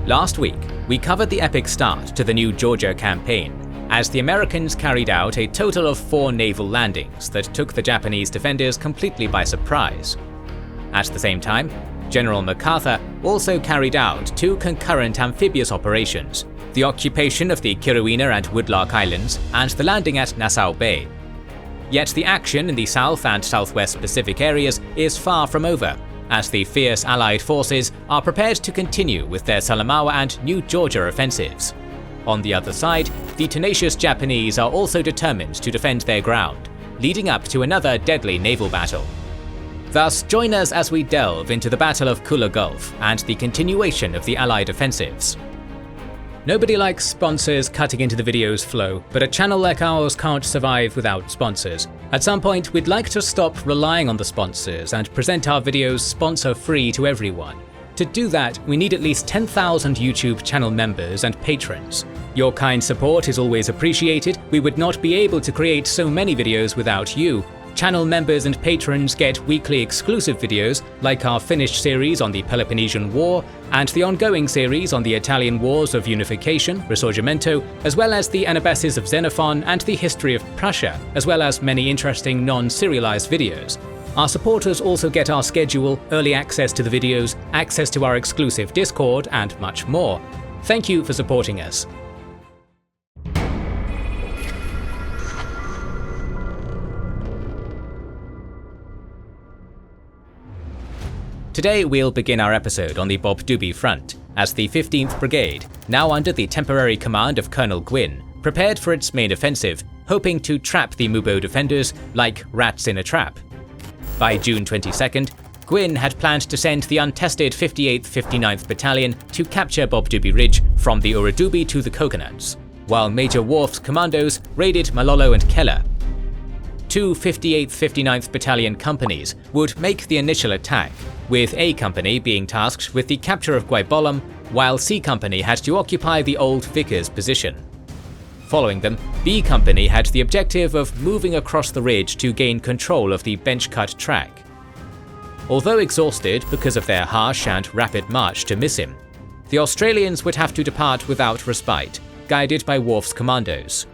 Last week, we covered the epic start to the New Georgia campaign, as the Americans carried out a total of 4 naval landings that took the Japanese defenders completely by surprise. At the same time, General MacArthur also carried out 2 concurrent amphibious operations, the occupation of the Kiriwina and Woodlark Islands and the landing at Nassau Bay. Yet the action in the South and Southwest Pacific areas is far from over, as the fierce Allied forces are prepared to continue with their Salamaua and New Georgia offensives. On the other side, the tenacious Japanese are also determined to defend their ground, leading up to another deadly naval battle. Thus, join us as we delve into the Battle of Kula Gulf and the continuation of the Allied offensives. Nobody likes sponsors cutting into the video's flow, but a channel like ours can't survive without sponsors. At some point, we'd like to stop relying on the sponsors and present our videos sponsor-free to everyone. To do that, we need at least 10,000 YouTube channel members and patrons. Your kind support is always appreciated. We would not be able to create so many videos without you. Channel members and patrons get weekly exclusive videos, like our finished series on the Peloponnesian War, and the ongoing series on the Italian Wars of Unification, Risorgimento, as well as the Anabasis of Xenophon and the history of Prussia, as well as many interesting non-serialized videos. Our supporters also get our schedule, early access to the videos, access to our exclusive Discord, and much more. Thank you for supporting us. Today we'll begin our episode on the Bob Doobie front, as the 15th Brigade, now under the temporary command of Colonel Gwyn, prepared for its main offensive, hoping to trap the Mubo defenders like rats in a trap. By June 22nd, Gwyn had planned to send the untested 58th 59th Battalion to capture Bob Doobie Ridge from the Uradubi to the Coconuts, while Major Worf's commandos raided Malolo and Keller. 2 58th 59th Battalion companies would make the initial attack, with A Company being tasked with the capture of Guaybolum, while C Company had to occupy the Old Vickers position. Following them, B Company had the objective of moving across the ridge to gain control of the bench-cut track. Although exhausted because of their harsh and rapid march to Missim, the Australians would have to depart without respite, guided by Worf's commandos.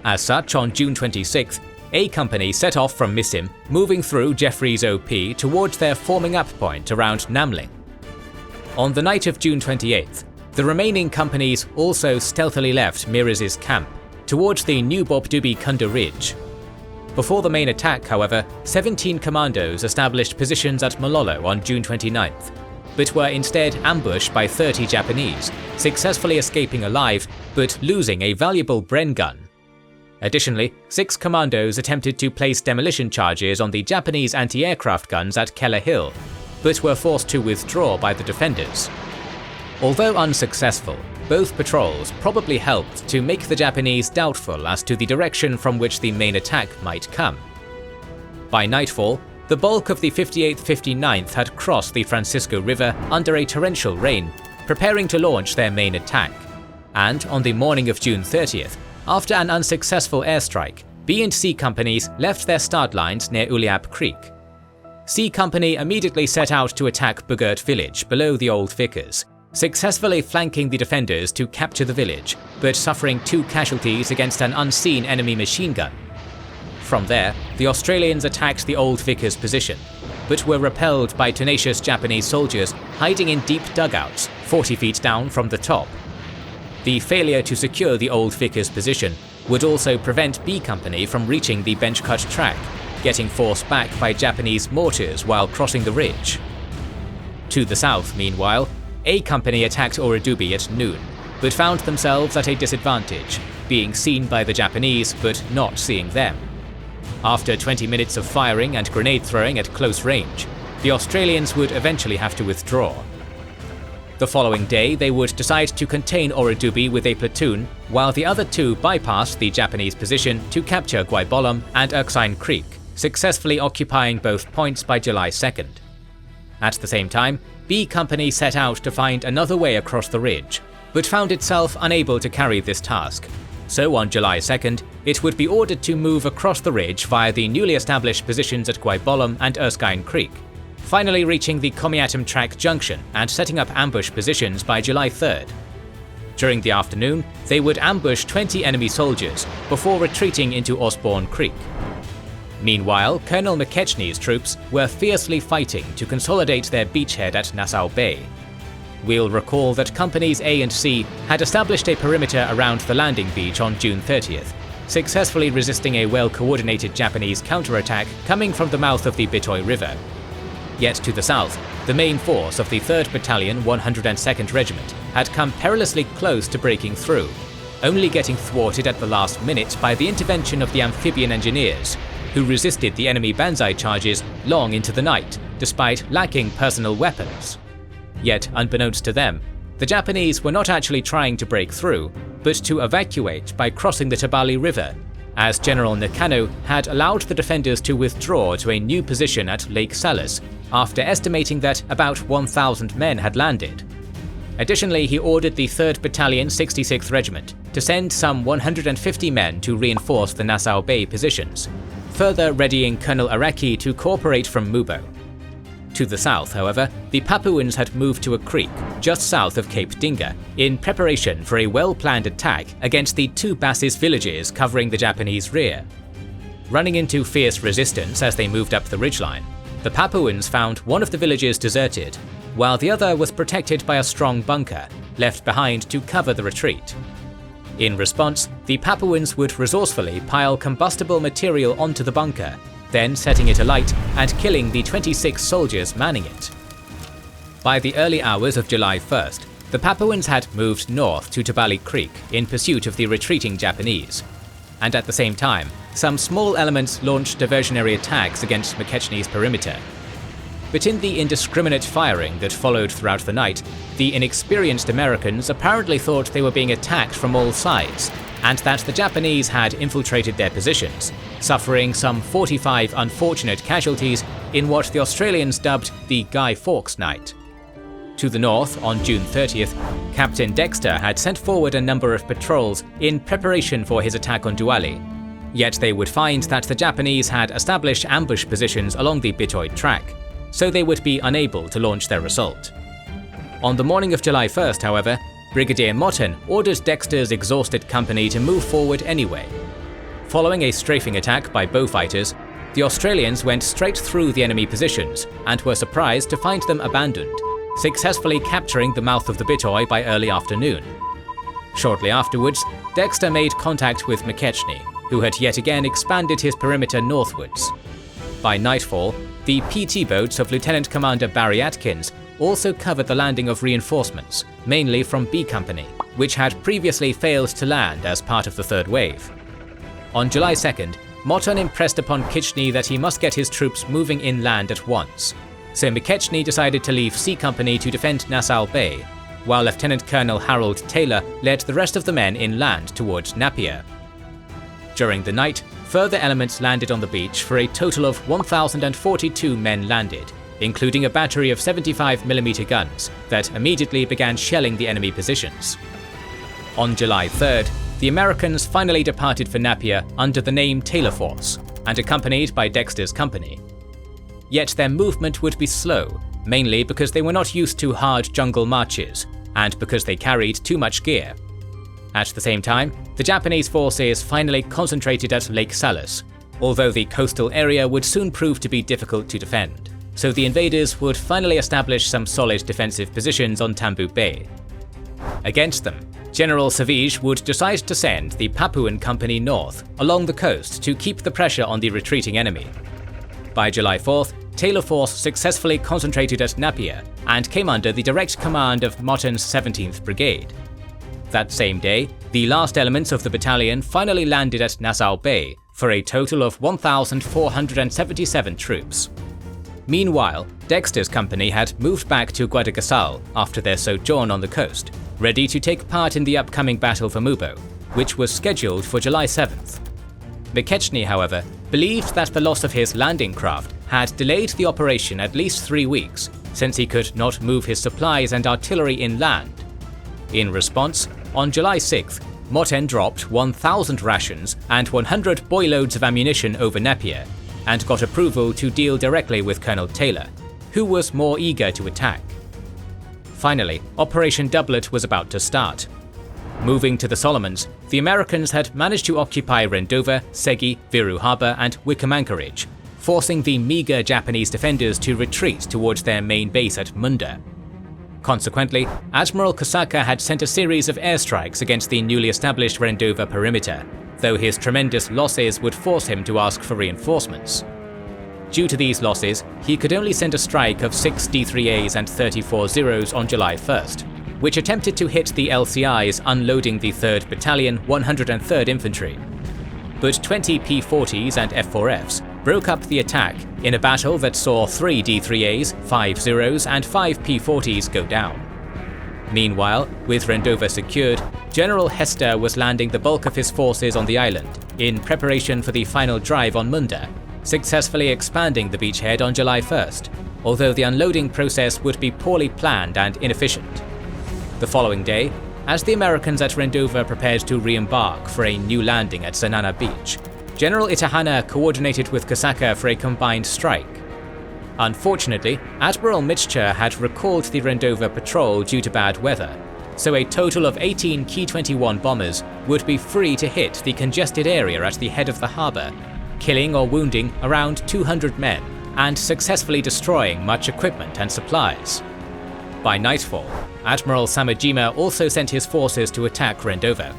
As such, on June 26th, A Company set off from Missim, moving through Jeffreys OP towards their forming up point around Namling. On the night of June 28th, the remaining companies also stealthily left Miraz's camp, towards the new Bob Doobie Kunda Ridge. Before the main attack, however, 17 commandos established positions at Malolo on June 29th, but were instead ambushed by 30 Japanese, successfully escaping alive, but losing a valuable Bren gun. Additionally, 6 commandos attempted to place demolition charges on the Japanese anti-aircraft guns at Keller Hill, but were forced to withdraw by the defenders. Although unsuccessful, both patrols probably helped to make the Japanese doubtful as to the direction from which the main attack might come. By nightfall, the bulk of the 58th 59th had crossed the Francisco River under a torrential rain, preparing to launch their main attack, and on the morning of June 30th, after an unsuccessful airstrike, B and C companies left their start lines near Uliap Creek. C Company immediately set out to attack Bogurt village below the Old Vickers, successfully flanking the defenders to capture the village, but suffering 2 casualties against an unseen enemy machine gun. From there, the Australians attacked the Old Vickers position, but were repelled by tenacious Japanese soldiers hiding in deep dugouts 40 feet down from the top. The failure to secure the Old Vickers position would also prevent B Company from reaching the bench-cut track, getting forced back by Japanese mortars while crossing the ridge. To the south, meanwhile, A Company attacked Uradubi at noon, but found themselves at a disadvantage, being seen by the Japanese but not seeing them. After 20 minutes of firing and grenade throwing at close range, the Australians would eventually have to withdraw. The following day, they would decide to contain Uradubi with a platoon, while the other 2 bypassed the Japanese position to capture Guaybolum and Erskine Creek, successfully occupying both points by July 2nd. At the same time, B Company set out to find another way across the ridge, but found itself unable to carry this task. So on July 2nd, it would be ordered to move across the ridge via the newly established positions at Guaybolum and Erskine Creek, finally reaching the Komiatam Track junction and setting up ambush positions by July 3rd. During the afternoon, they would ambush 20 enemy soldiers before retreating into Osborne Creek. Meanwhile, Colonel McKechnie's troops were fiercely fighting to consolidate their beachhead at Nassau Bay. We'll recall that Companies A and C had established a perimeter around the landing beach on June 30th, successfully resisting a well-coordinated Japanese counterattack coming from the mouth of the Bitoy River. Yet to the south, the main force of the 3rd Battalion 102nd Regiment had come perilously close to breaking through, only getting thwarted at the last minute by the intervention of the amphibian engineers, who resisted the enemy banzai charges long into the night, despite lacking personal weapons. Yet, unbeknownst to them, the Japanese were not actually trying to break through, but to evacuate by crossing the Tabali River, as General Nakano had allowed the defenders to withdraw to a new position at Lake Salas, after estimating that about 1,000 men had landed. Additionally, he ordered the 3rd Battalion 66th Regiment to send some 150 men to reinforce the Nassau Bay positions, further readying Colonel Araki to cooperate from Mubo. To the south, however, the Papuans had moved to a creek just south of Cape Dinga in preparation for a well-planned attack against the two Bassis villages covering the Japanese rear. Running into fierce resistance as they moved up the ridgeline, the Papuans found one of the villages deserted, while the other was protected by a strong bunker left behind to cover the retreat. In response, the Papuans would resourcefully pile combustible material onto the bunker, then setting it alight and killing the 26 soldiers manning it. By the early hours of July 1st, the Papuans had moved north to Tabali Creek in pursuit of the retreating Japanese, and at the same time, some small elements launched diversionary attacks against McKechnie's perimeter. But in the indiscriminate firing that followed throughout the night, the inexperienced Americans apparently thought they were being attacked from all sides, and that the Japanese had infiltrated their positions, suffering some 45 unfortunate casualties in what the Australians dubbed the Guy Fawkes Night. To the north, on June 30th, Captain Dexter had sent forward a number of patrols in preparation for his attack on Duali, yet they would find that the Japanese had established ambush positions along the Bitoy track, so they would be unable to launch their assault. On the morning of July 1st, however, Brigadier Motten ordered Dexter's exhausted company to move forward anyway. Following a strafing attack by Beaufighters, the Australians went straight through the enemy positions and were surprised to find them abandoned, successfully capturing the mouth of the Bitoy by early afternoon. Shortly afterwards, Dexter made contact with McKechnie, who had yet again expanded his perimeter northwards. By nightfall, the PT boats of Lieutenant Commander Barry Atkins also covered the landing of reinforcements, mainly from B Company, which had previously failed to land as part of the third wave. On July 2nd, Motten impressed upon Kitchney that he must get his troops moving inland at once, so McKechnie decided to leave C Company to defend Nassau Bay, while Lieutenant Colonel Harold Taylor led the rest of the men inland towards Napier. During the night, further elements landed on the beach for a total of 1,042 men landed, including a battery of 75mm guns that immediately began shelling the enemy positions. On July 3rd, the Americans finally departed for Napier under the name Taylor Force and accompanied by Dexter's company. Yet their movement would be slow, mainly because they were not used to hard jungle marches and because they carried too much gear. At the same time, the Japanese forces finally concentrated at Lake Salas, although the coastal area would soon prove to be difficult to defend, so the invaders would finally establish some solid defensive positions on Tambu Bay. Against them, General Savige would decide to send the Papuan Company north along the coast to keep the pressure on the retreating enemy. By July 4th, Taylor Force successfully concentrated at Napier and came under the direct command of Motten's 17th Brigade. That same day, the last elements of the battalion finally landed at Nassau Bay for a total of 1,477 troops. Meanwhile, Dexter's company had moved back to Guadalcanal after their sojourn on the coast, ready to take part in the upcoming battle for Mubo, which was scheduled for July 7th. McKechnie, however, believed that the loss of his landing craft had delayed the operation at least 3 weeks, since he could not move his supplies and artillery inland. In response, on July 6th, Motten dropped 1,000 rations and 100 boy loads of ammunition over Napier, and got approval to deal directly with Colonel Taylor. who was more eager to attack. Finally, Operation Doublet was about to start. Moving to the Solomons, the Americans had managed to occupy Rendova, Segi, Viru Harbour and Wickham Anchorage, forcing the meagre Japanese defenders to retreat towards their main base at Munda. Consequently, Admiral Kosaka had sent a series of airstrikes against the newly established Rendova perimeter, though his tremendous losses would force him to ask for reinforcements. Due to these losses, he could only send a strike of 6 D3As and 34 Zeros on July 1st, which attempted to hit the LCIs unloading the 3rd Battalion 103rd Infantry. But 20 P-40s and F-4Fs broke up the attack in a battle that saw 3 D3As, 5 Zeros and 5 P-40s go down. Meanwhile, with Rendova secured, General Hester was landing the bulk of his forces on the island in preparation for the final drive on Munda, successfully expanding the beachhead on July 1st, although the unloading process would be poorly planned and inefficient. The following day, as the Americans at Rendova prepared to re-embark for a new landing at Sanana Beach, General Itahana coordinated with Kosaka for a combined strike. Unfortunately, Admiral Mitscher had recalled the Rendova patrol due to bad weather, so a total of 18 Ki-21 bombers would be free to hit the congested area at the head of the harbour, killing or wounding around 200 men and successfully destroying much equipment and supplies. By nightfall, Admiral Samajima also sent his forces to attack Rendova.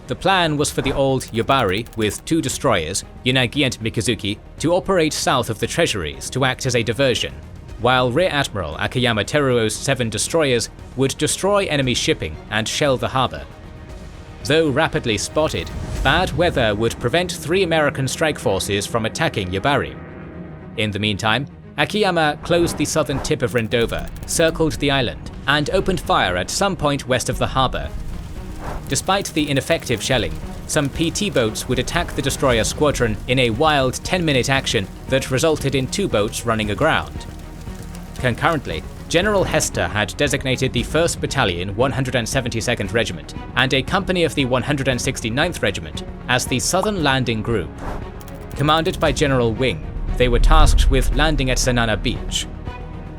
The plan was for the old Yobari with 2 destroyers, Yanagi and Mikazuki, to operate south of the treasuries to act as a diversion, while Rear Admiral Akiyama Teruo's 7 destroyers would destroy enemy shipping and shell the harbour. Though rapidly spotted, bad weather would prevent 3 American strike forces from attacking Yobari. In the meantime, Akiyama closed the southern tip of Rendova, circled the island, and opened fire at some point west of the harbour. Despite the ineffective shelling, some PT boats would attack the destroyer squadron in a wild 10-minute action that resulted in 2 boats running aground. Concurrently, General Hester had designated the 1st Battalion 172nd Regiment and a company of the 169th Regiment as the Southern Landing Group. Commanded by General Wing, they were tasked with landing at Sanana Beach.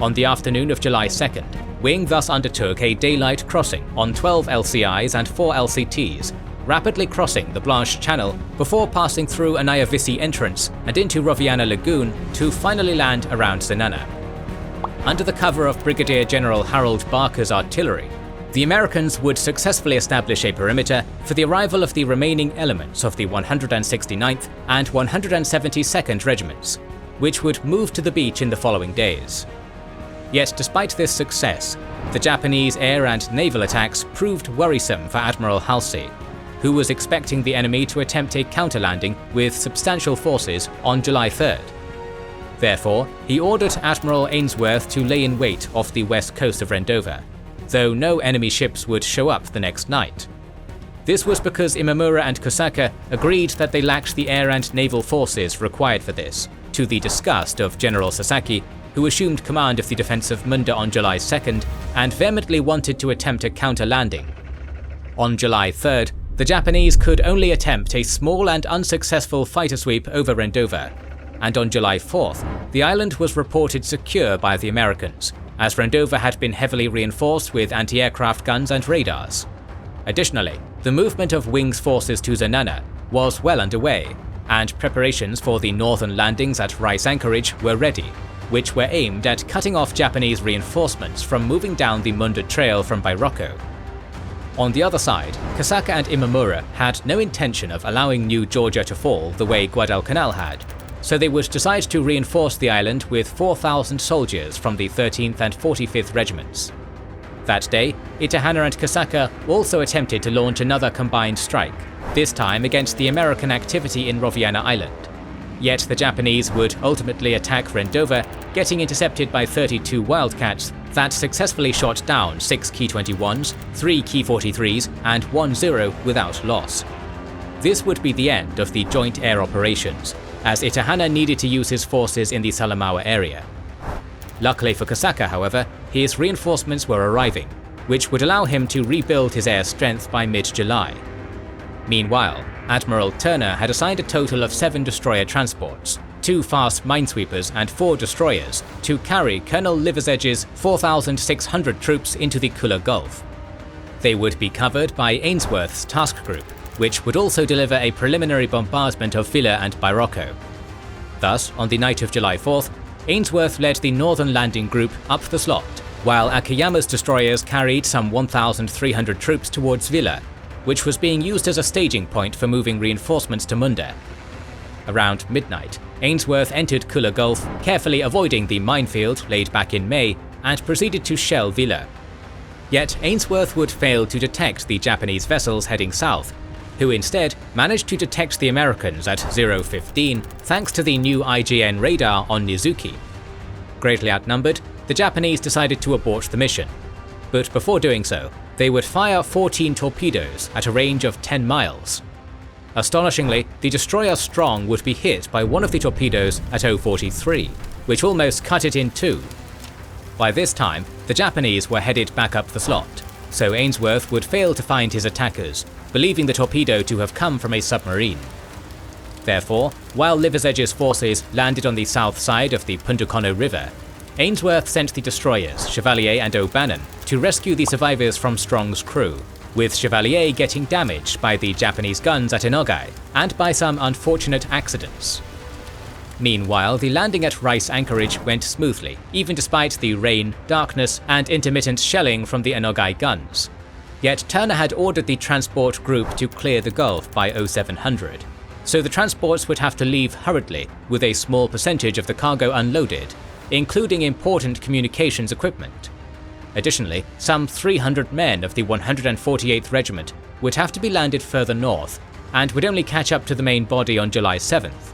On the afternoon of July 2nd, Wing thus undertook a daylight crossing on 12 LCIs and 4 LCTs, rapidly crossing the Blanche Channel before passing through Anayavisi entrance and into Roviana Lagoon to finally land around Sanana. Under the cover of Brigadier General Harold Barker's artillery, the Americans would successfully establish a perimeter for the arrival of the remaining elements of the 169th and 172nd Regiments, which would move to the beach in the following days. Yet despite this success, the Japanese air and naval attacks proved worrisome for Admiral Halsey, who was expecting the enemy to attempt a counter-landing with substantial forces on July 3rd. Therefore, he ordered Admiral Ainsworth to lay in wait off the west coast of Rendova, though no enemy ships would show up the next night. This was because Imamura and Kosaka agreed that they lacked the air and naval forces required for this, to the disgust of General Sasaki, who assumed command of the defense of Munda on July 2nd and vehemently wanted to attempt a counter-landing. On July 3rd, the Japanese could only attempt a small and unsuccessful fighter sweep over Rendova, and on July 4th, the island was reported secure by the Americans, as Rendova had been heavily reinforced with anti-aircraft guns and radars. Additionally, the movement of Wing's forces to Zanana was well underway, and preparations for the northern landings at Rice Anchorage were ready, which were aimed at cutting off Japanese reinforcements from moving down the Munda Trail from Bairoko. On the other side, Kosaka and Imamura had no intention of allowing New Georgia to fall the way Guadalcanal had, so they would decide to reinforce the island with 4,000 soldiers from the 13th and 45th Regiments. That day, Itahana and Kosaka also attempted to launch another combined strike, this time against the American activity in Roviana Island. Yet the Japanese would ultimately attack Rendova, getting intercepted by 32 Wildcats that successfully shot down 6 Ki-21s, 3 Ki-43s and 1 Zero without loss. This would be the end of the joint air operations, as Itahana needed to use his forces in the Salamaua area. Luckily for Kosaka, however, his reinforcements were arriving, which would allow him to rebuild his air strength by mid-July. Meanwhile, Admiral Turner had assigned a total of 7 destroyer transports, 2 fast minesweepers and 4 destroyers to carry Colonel Liversedge's 4,600 troops into the Kula Gulf. They would be covered by Ainsworth's task group, which would also deliver a preliminary bombardment of Villa and Bairoko. Thus, on the night of July 4th, Ainsworth led the northern landing group up the slot, while Akiyama's destroyers carried some 1,300 troops towards Villa, which was being used as a staging point for moving reinforcements to Munda. Around midnight, Ainsworth entered Kula Gulf, carefully avoiding the minefield laid back in May, and proceeded to shell Villa. Yet Ainsworth would fail to detect the Japanese vessels heading south, who instead managed to detect the Americans at 0:15 thanks to the new IJN radar on Nizuki. Greatly outnumbered, the Japanese decided to abort the mission. But before doing so, they would fire 14 torpedoes at a range of 10 miles. Astonishingly, the destroyer Strong would be hit by one of the torpedoes at 0:43, which almost cut it in two. By this time, the Japanese were headed back up the slot, so Ainsworth would fail to find his attackers, believing the torpedo to have come from a submarine. Therefore, while Liversedge's forces landed on the south side of the Pundukono River, Ainsworth sent the destroyers Chevalier and O'Bannon to rescue the survivors from Strong's crew, with Chevalier getting damaged by the Japanese guns at Enogai and by some unfortunate accidents. Meanwhile, the landing at Rice Anchorage went smoothly, even despite the rain, darkness, and intermittent shelling from the Enogai guns. Yet Turner had ordered the transport group to clear the Gulf by 0700, so the transports would have to leave hurriedly with a small percentage of the cargo unloaded, including important communications equipment. Additionally, some 300 men of the 148th Regiment would have to be landed further north, and would only catch up to the main body on July 7th.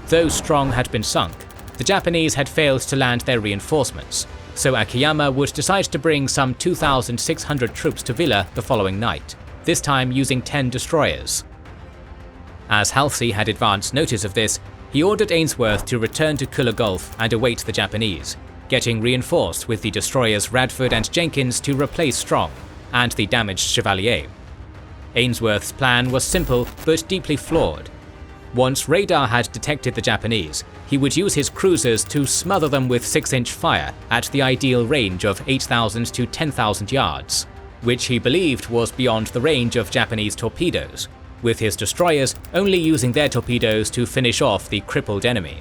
Though Strong had been sunk, the Japanese had failed to land their reinforcements, so Akiyama would decide to bring some 2,600 troops to Villa the following night, this time using 10 destroyers. As Halsey had advance notice of this, he ordered Ainsworth to return to Kula Gulf and await the Japanese, getting reinforced with the destroyers Radford and Jenkins to replace Strong, and the damaged Chevalier. Ainsworth's plan was simple but deeply flawed. Once radar had detected the Japanese, he would use his cruisers to smother them with 6-inch fire at the ideal range of 8,000 to 10,000 yards, which he believed was beyond the range of Japanese torpedoes, with his destroyers only using their torpedoes to finish off the crippled enemy.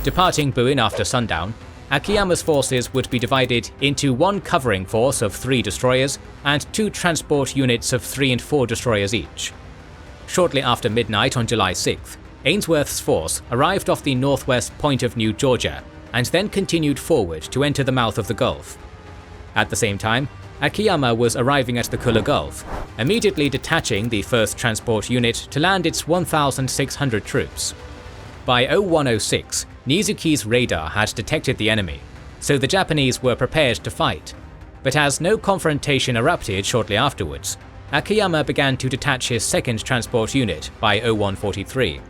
Departing Buin after sundown, Akiyama's forces would be divided into one covering force of 3 destroyers and 2 transport units of 3 and 4 destroyers each. Shortly after midnight on July 6th, Ainsworth's force arrived off the northwest point of New Georgia and then continued forward to enter the mouth of the Gulf. At the same time, Akiyama was arriving at the Kula Gulf, immediately detaching the 1st Transport Unit to land its 1,600 troops. By 0106, Nizuki's radar had detected the enemy, so the Japanese were prepared to fight. But as no confrontation erupted shortly afterwards, Akiyama began to detach his 2nd Transport Unit by 0143.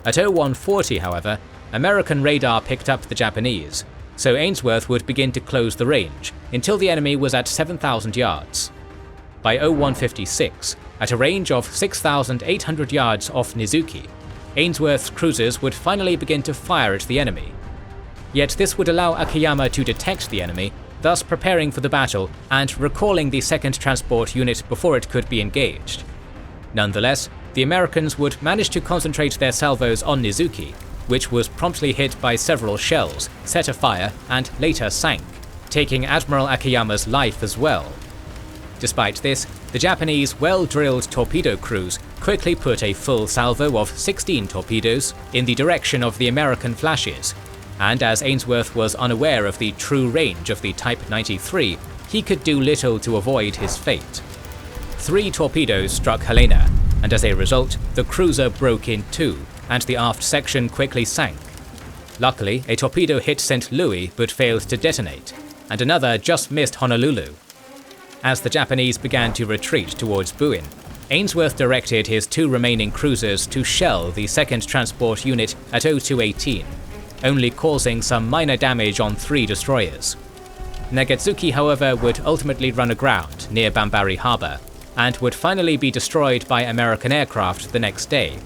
At 0140, however, American radar picked up the Japanese, so Ainsworth would begin to close the range until the enemy was at 7,000 yards. By 0156, at a range of 6,800 yards off Nizuki, Ainsworth's cruisers would finally begin to fire at the enemy. Yet this would allow Akiyama to detect the enemy, thus preparing for the battle and recalling the 2nd Transport Unit before it could be engaged. Nonetheless, the Americans would manage to concentrate their salvos on Nizuki, which was promptly hit by several shells, set afire, and later sank, taking Admiral Akiyama's life as well. Despite this, the Japanese well-drilled torpedo crews quickly put a full salvo of 16 torpedoes in the direction of the American flashes, and as Ainsworth was unaware of the true range of the Type 93, he could do little to avoid his fate. 3 torpedoes struck Helena, and as a result, the cruiser broke in two, and the aft section quickly sank. Luckily, a torpedo hit St. Louis but failed to detonate, and another just missed Honolulu. As the Japanese began to retreat towards Buin, Ainsworth directed his 2 remaining cruisers to shell the 2nd Transport Unit at 0218, only causing some minor damage on 3 destroyers. Nagatsuki, however, would ultimately run aground near Bambari Harbor, and would finally be destroyed by American aircraft the next day.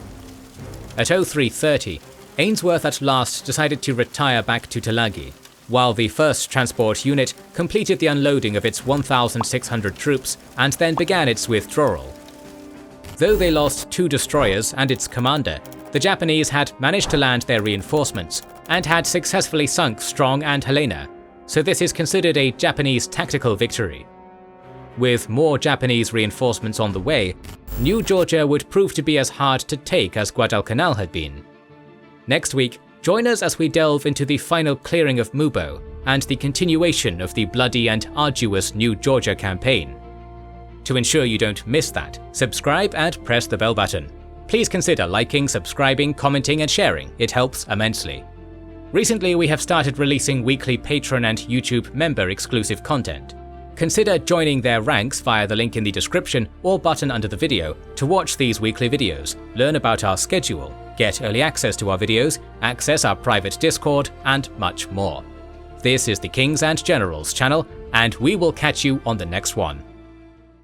At 0330, Ainsworth at last decided to retire back to Tulagi, while the 1st Transport Unit completed the unloading of its 1,600 troops and then began its withdrawal. Though they lost 2 destroyers and its commander, the Japanese had managed to land their reinforcements and had successfully sunk Strong and Helena, so this is considered a Japanese tactical victory. With more Japanese reinforcements on the way, New Georgia would prove to be as hard to take as Guadalcanal had been. Next week, join us as we delve into the final clearing of Mubo and the continuation of the bloody and arduous New Georgia campaign. To ensure you don't miss that, subscribe and press the bell button. Please consider liking, subscribing, commenting and sharing, it helps immensely. Recently we have started releasing weekly Patreon and YouTube member exclusive content. Consider joining their ranks via the link in the description or button under the video to watch these weekly videos, learn about our schedule, get early access to our videos, access our private Discord, and much more. This is the Kings and Generals channel, and we will catch you on the next one.